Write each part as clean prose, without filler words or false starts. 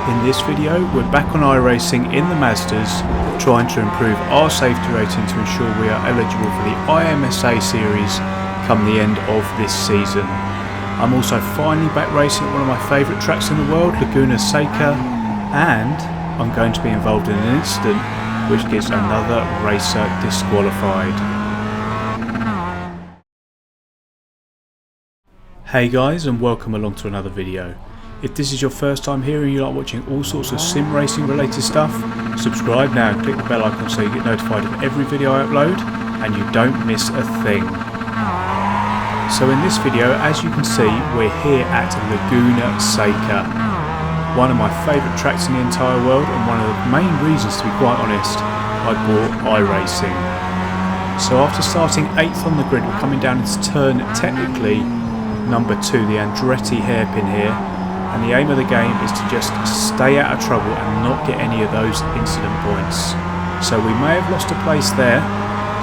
In this video, we're back on iRacing in the Mazdas, trying to improve our safety rating to ensure we are eligible for the IMSA series come the end of this season. I'm also finally back racing at one of my favourite tracks in the world, Laguna Seca, and I'm going to be involved in an incident which gets another racer disqualified. Hey guys, and welcome along to another video. If this is your first time here and you like watching all sorts of sim racing related stuff, subscribe now and click the bell icon so you get notified of every video I upload and you don't miss a thing. So in this video, as you can see, we're here at Laguna Seca, one of my favourite tracks in the entire world and one of the main reasons, to be quite honest, I bought iRacing. So after starting 8th on the grid, we're coming down into turn technically number 2, the Andretti hairpin here. And the aim of the game is to just stay out of trouble and not get any of those incident points. So we may have lost a place there,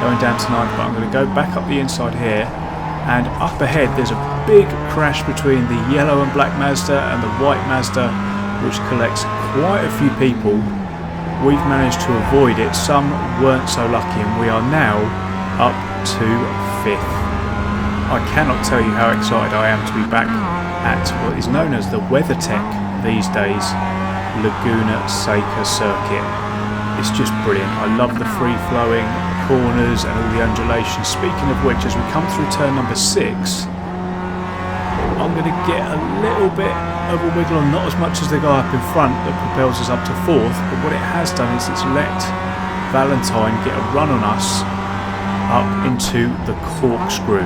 going down to 9th, but I'm going to go back up the inside here. And up ahead there's a big crash between the yellow and black Mazda and the white Mazda, which collects quite a few people. We've managed to avoid it, some weren't so lucky, and we are now up to 5th. I cannot tell you how excited I am to be back at what is known as the WeatherTech these days, Laguna Seca circuit. It's just brilliant. I love the free flowing corners and all the undulations. Speaking of which, as we come through turn number 6, I'm going to get a little bit of a wiggle on, not as much as the guy up in front that propels us up to 4th, but what it has done is it's let Valentine get a run on us up into the corkscrew.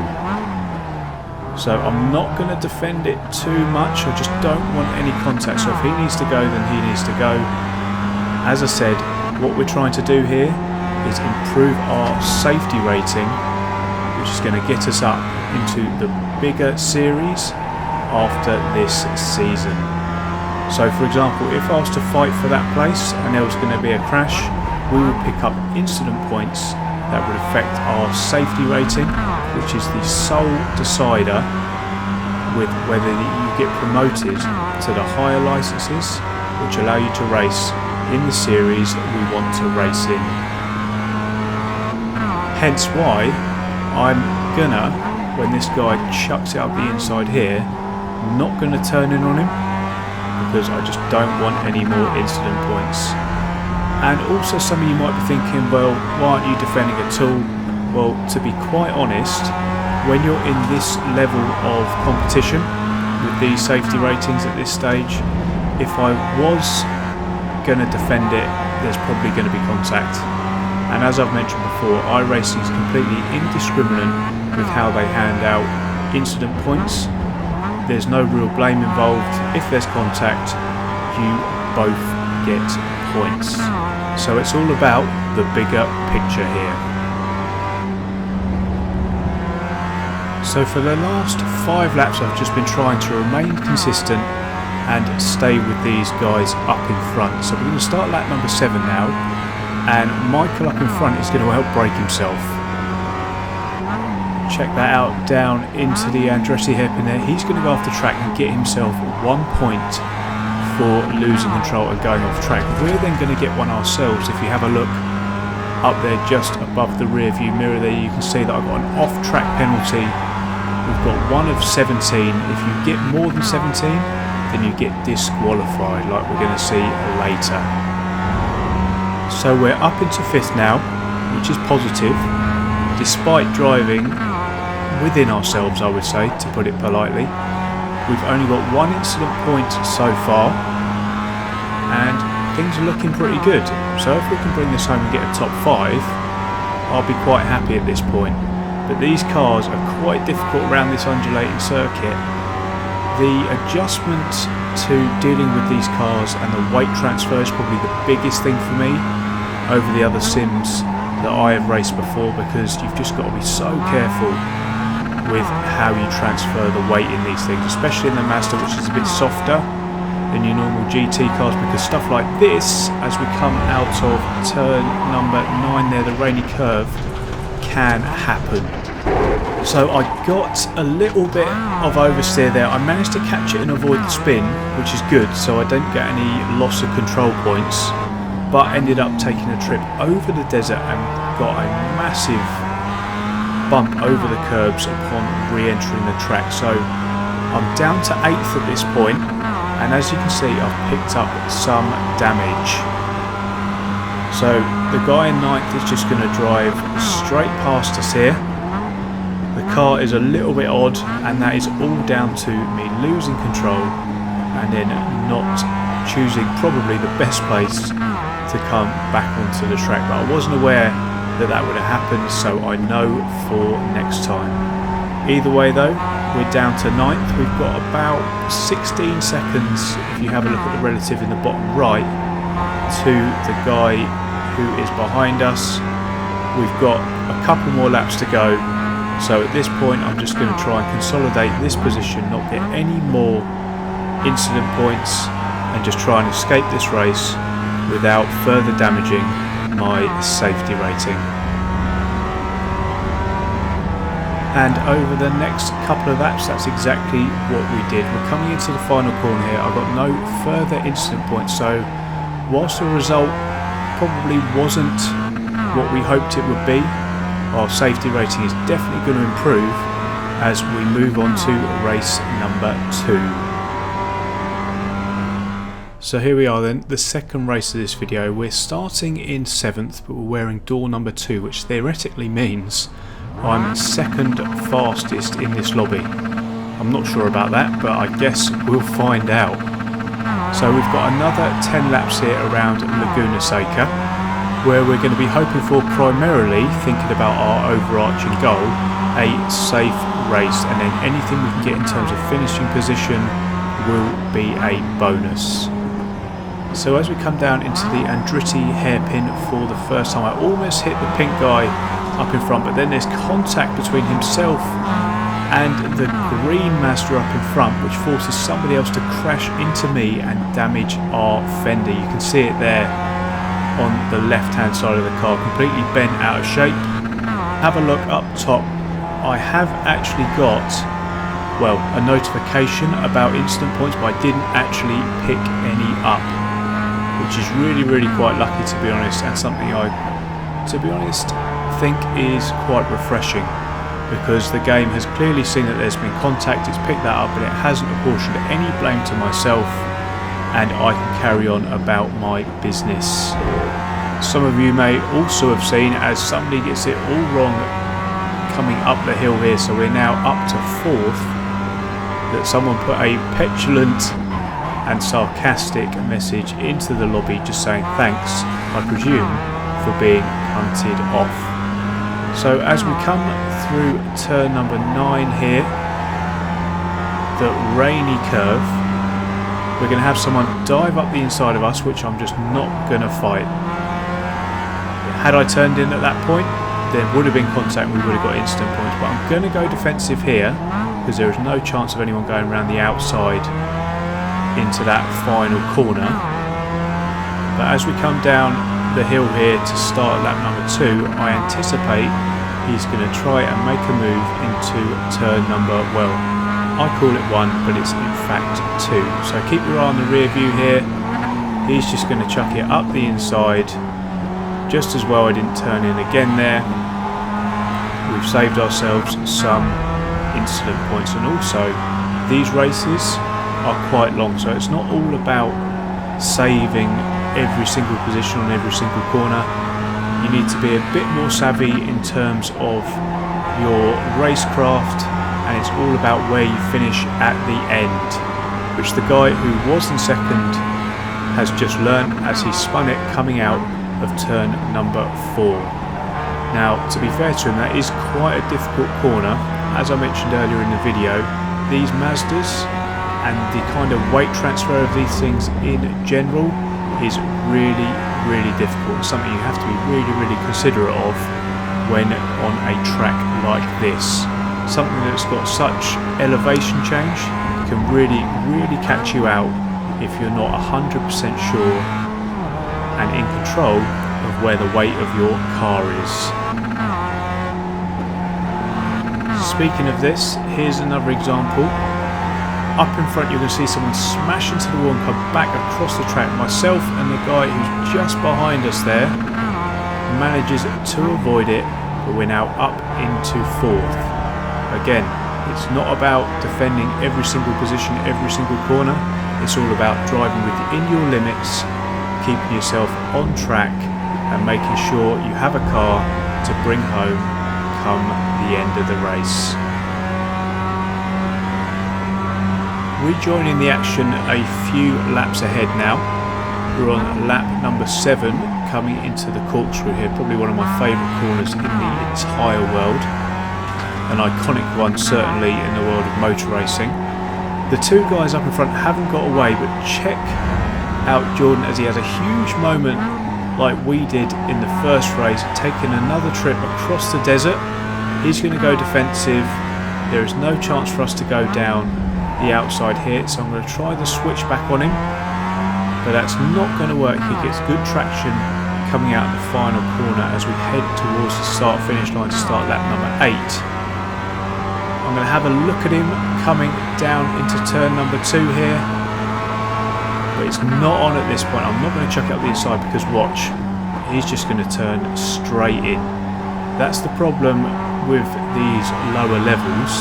So I'm not going to defend it too much, I just don't want any contact, so if he needs to go then he needs to go. As I said, what we're trying to do here is improve our safety rating, which is going to get us up into the bigger series after this season. So for example, if I was to fight for that place and there was going to be a crash, we would pick up incident points that would affect our safety rating, which is the sole decider with whether you get promoted to the higher licenses, which allow you to race in the series we want to race in. Hence why I'm gonna, when this guy chucks it up the inside here, not gonna turn in on him, because I just don't want any more incident points. And also some of you might be thinking, well, why aren't you defending at all? Well, to be quite honest, when you're in this level of competition with these safety ratings at this stage, if I was going to defend it, there's probably going to be contact. And as I've mentioned before, iRacing is completely indiscriminate with how they hand out incident points. There's no real blame involved. If there's contact, you both get points. So it's all about the bigger picture here. So for the last 5 laps I've just been trying to remain consistent and stay with these guys up in front. So we're going to start lap number 7 now, and Michael up in front is going to help brake himself. Check that out down into the Andretti hairpin there. He's going to go off the track and get himself 1 point for losing control and going off track. We're then going to get one ourselves. If you have a look up there just above the rear view mirror there, you can see that I've got an off track penalty. We've got 1 of 17. If you get more than 17 then you get disqualified, like we're going to see later. So we're up into 5th now, which is positive, despite driving within ourselves, I would say, to put it politely. We've only got 1 incident point so far, and things are looking pretty good. So if we can bring this home and get a top 5, I'll be quite happy at this point. But these cars are quite difficult around this undulating circuit. The adjustment to dealing with these cars and the weight transfer is probably the biggest thing for me over the other sims that I have raced before, because you've just got to be so careful with how you transfer the weight in these things, especially in the Mazda, which is a bit softer than your normal GT cars, because stuff like this, as we come out of turn number 9 there, the rainy curve, can happen. So I got a little bit of oversteer there. I managed to catch it and avoid the spin, which is good, so I don't get any loss of control points, but ended up taking a trip over the desert and got a massive bump over the curbs upon re-entering the track. So I'm down to 8th at this point, and as you can see I've picked up some damage. So the guy in 9th is just going to drive straight past us here. The car is a little bit odd, and that is all down to me losing control and then not choosing probably the best place to come back onto the track. But I wasn't aware that that would have happened, so I know for next time. Either way though, we're down to 9th. We've got about 16 seconds, if you have a look at the relative in the bottom right, to the guy who is behind us. We've got a couple more laps to go. So at this point I'm just going to try and consolidate this position, not get any more incident points, and just try and escape this race without further damaging my safety rating. And over the next couple of laps that's exactly what we did. We're coming into the final corner here. I've got no further incident points, so whilst the result probably wasn't what we hoped it would be, our safety rating is definitely going to improve as we move on to race number 2. So here we are then, the second race of this video. We're starting in 7th, but we're wearing door number 2, which theoretically means I'm second fastest in this lobby. I'm not sure about that, but I guess we'll find out. So we've got another 10 laps here around Laguna Seca, where we're going to be hoping for, primarily thinking about our overarching goal, a safe race, and then anything we can get in terms of finishing position will be a bonus. So as we come down into the Andretti hairpin for the first time, I almost hit the pink guy up in front, but then there's contact between himself and the green Mazda up in front, which forces somebody else to crash into me and damage our fender. You can see it there on the left hand side of the car, completely bent out of shape. Have a look up top. I have actually got, well, a notification about incident points, but I didn't actually pick any up, which is really quite lucky, to be honest, and something I, to be honest, think is quite refreshing, because the game has clearly seen that there's been contact, it's picked that up, but it hasn't apportioned any blame to myself, and I can carry on about my business. Some of you may also have seen, as somebody gets it all wrong coming up the hill here, so we're now up to 4th, that someone put a petulant and sarcastic message into the lobby just saying thanks, I presume, for being punted off. So as we come through turn number 9 here, the rainy curve, we're going to have someone dive up the inside of us, which I'm just not going to fight. Had I turned in at that point, there would have been contact, we would have got instant points, but I'm going to go defensive here, because there is no chance of anyone going around the outside into that final corner. But as we come down the hill here to start lap number 2, I anticipate he's going to try and make a move into turn number, well, I call it 1, but it's in fact 2. So keep your eye on the rear view here. He's just going to chuck it up the inside. Just as well I didn't turn in again there. We've saved ourselves some incident points, and also these races are quite long, so it's not all about saving every single position on every single corner. You need to be a bit more savvy in terms of your racecraft, and it's all about where you finish at the end, which the guy who was in second has just learnt as he spun it coming out of turn number 4. Now, to be fair to him, that is quite a difficult corner. As I mentioned earlier in the video, these Mazdas and the kind of weight transfer of these things in general is really difficult. It's something you have to be really considerate of when on a track like this. Something that's got such elevation change can really catch you out if you're not 100% sure and in control of where the weight of your car is. speaking of this, here's another example. Up in front you're going to see someone smash into the wall and come back across the track. Myself and the guy who's just behind us there manages to avoid it, but we're now up into 4th. Again, it's not about defending every single position, every single corner. It's all about driving within your limits, keeping yourself on track and making sure you have a car to bring home come the end of the race. Rejoining the action a few laps ahead now. We're on lap number 7 coming into the corkscrew here, probably one of my favourite corners in the entire world. An iconic one certainly in the world of motor racing. The two guys up in front haven't got away, but check out Jordan as he has a huge moment like we did in the first race, taking another trip across the desert. He's going to go defensive. There is no chance for us to go down the outside here, so I'm going to try the switch back on him, but that's not going to work. He gets good traction coming out of the final corner as we head towards the start finish line to start lap number 8. I'm going to have a look at him coming down into turn number 2 here, but it's not on at this point. I'm not going to chuck it up the inside because watch, he's just going to turn straight in. That's the problem with these lower levels.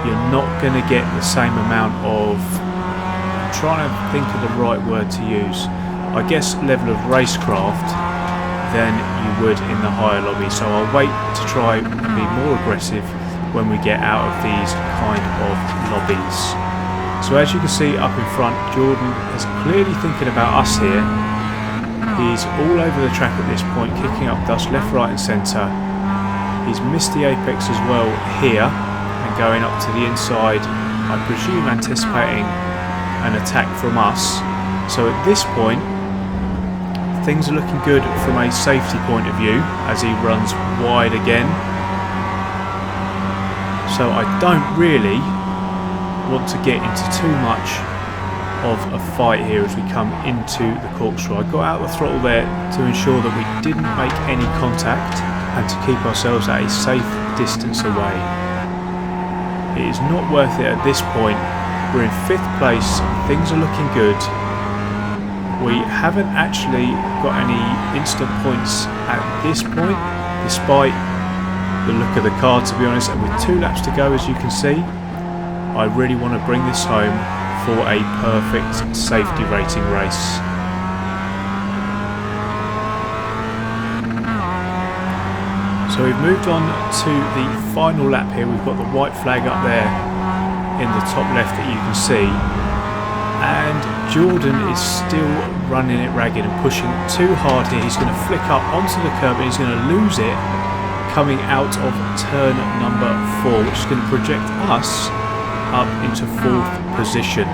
You're not going to get the same amount of, I'm trying to think of the right word to use, I guess level of racecraft than you would in the higher lobby. So I'll wait to try and be more aggressive when we get out of these kind of lobbies. So as you can see up in front, Jordan is clearly thinking about us here. He's all over the track at this point, kicking up dust left, right and centre. He's missed the apex as well here, and going up to the inside, I presume anticipating an attack from us. So at this point, things are looking good from a safety point of view as he runs wide again. So I don't really want to get into too much of a fight here as we come into the corkscrew. I got out the throttle there to ensure that we didn't make any contact and to keep ourselves at a safe distance away. It is not worth it at this point. We're in 5th place, things are looking good. We haven't actually got any instant points at this point, despite the look of the car, to be honest, and with 2 laps to go, as you can see. I really want to bring this home for a perfect safety rating race. So we've moved on to the final lap here. We've got the white flag up there in the top left that you can see, and Jordan is still running it ragged and pushing too hard here. He's going to flick up onto the curb and he's going to lose it coming out of turn number 4, which is going to project us up into 4th position.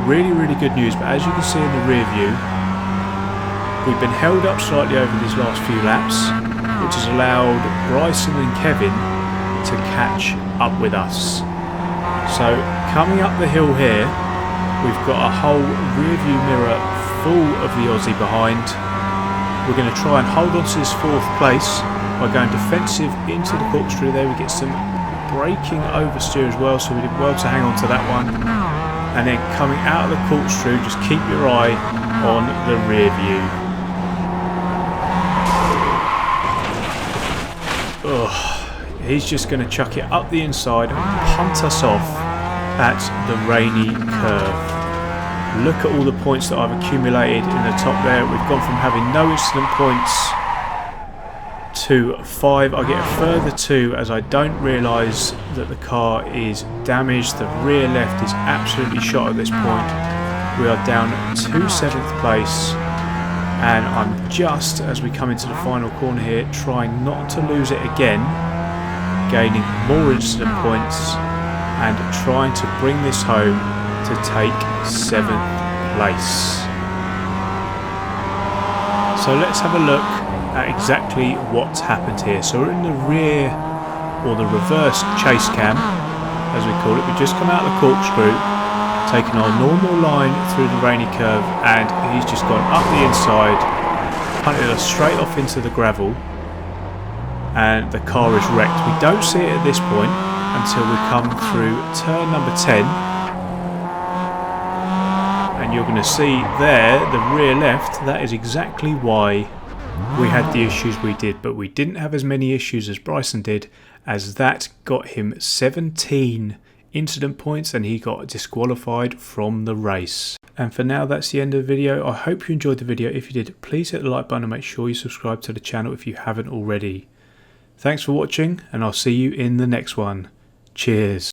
Really, really good news, but as you can see in the rear view, we've been held up slightly over these last few laps, which has allowed Bryson and Kevin to catch up with us. So coming up the hill here, we've got a whole rear view mirror full of the Aussie behind. We're going to try and hold on to this 4th place by going defensive into the corkscrew there. We get some braking oversteer as well, so we did well to hang on to that one. And then coming out of the corkscrew, just keep your eye on the rear view. Ugh, he's just going to chuck it up the inside and punt us off at the rainy curve. Look at all the points that I've accumulated in the top there. We've gone from having no incident points to 5. I get a further 2 as I don't realise that the car is damaged. The rear left is absolutely shot at this point. We are down to 7th place, and I'm just, as we come into the final corner here, trying not to lose it again, gaining more incident points and trying to bring this home to take 7th place. So let's have a look at exactly what's happened here. So we're in the rear, or the reverse chase cam as we call it. We've just come out of the corkscrew, taken our normal line through the rainy curve, and he's just gone up the inside, punted us straight off into the gravel. and the car is wrecked. We don't see it at this point until we come through turn number 10, and you're going to see there the rear left. That is exactly why we had the issues we did, but we didn't have as many issues as Bryson did, as that got him 17 incident points and he got disqualified from the race. And for now, that's the end of the video. I hope you enjoyed the video. If you did, please hit the like button and make sure you subscribe to the channel if you haven't already. Thanks for watching, and I'll see you in the next one. Cheers.